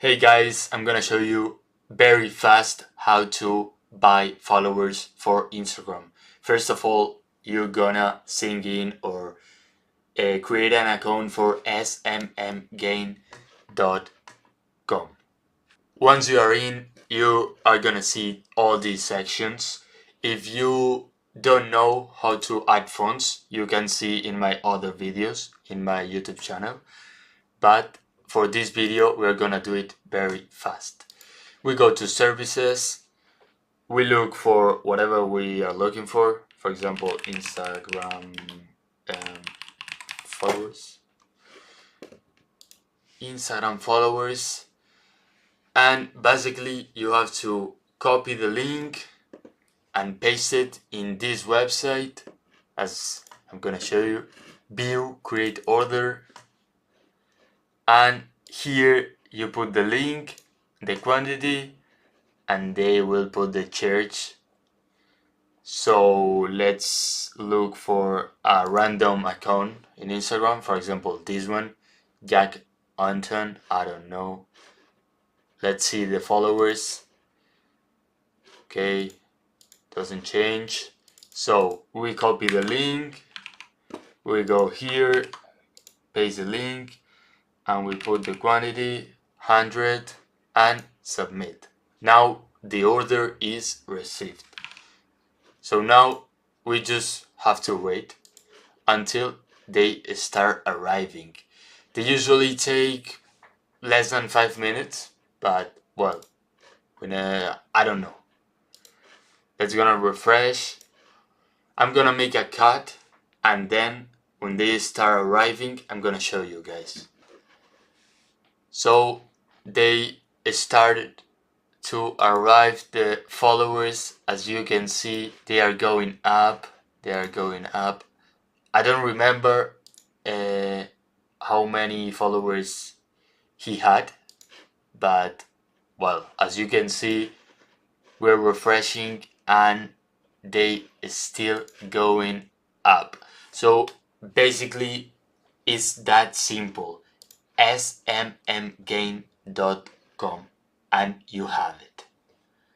Hey guys, I'm gonna show you very fast how to buy followers for Instagram. First of all, you're gonna sign in or create an account for smmgain.com. Once you are in, you are gonna see all these sections. If you don't know how to add fonts, you can see in my other videos in my YouTube channel. But for this video, we're gonna do it very fast. We go to services, we look for whatever we are looking for example, Instagram followers. And basically you have to copy the link and paste it in this website, as I'm gonna show you. View, create order, and here you put the link, the quantity, and they will put the church. So let's look for a random account in Instagram, for example this one, Jack Anton, I don't know. Let's see the followers. Okay, doesn't change. So we copy the link, we go here, paste the link, and we put the quantity 100 and submit. Now the order is received. So now we just have to wait until they start arriving. They usually take less than 5 minutes, but well, I don't know. It's gonna refresh. I'm gonna make a cut, and then when they start arriving, I'm gonna show you guys. So they started to arrive, the followers. As you can see, they are going up. I don't remember how many followers he had, but well, as you can see, we're refreshing and they still going up. So basically it's that simple. smmgain.com and you have it.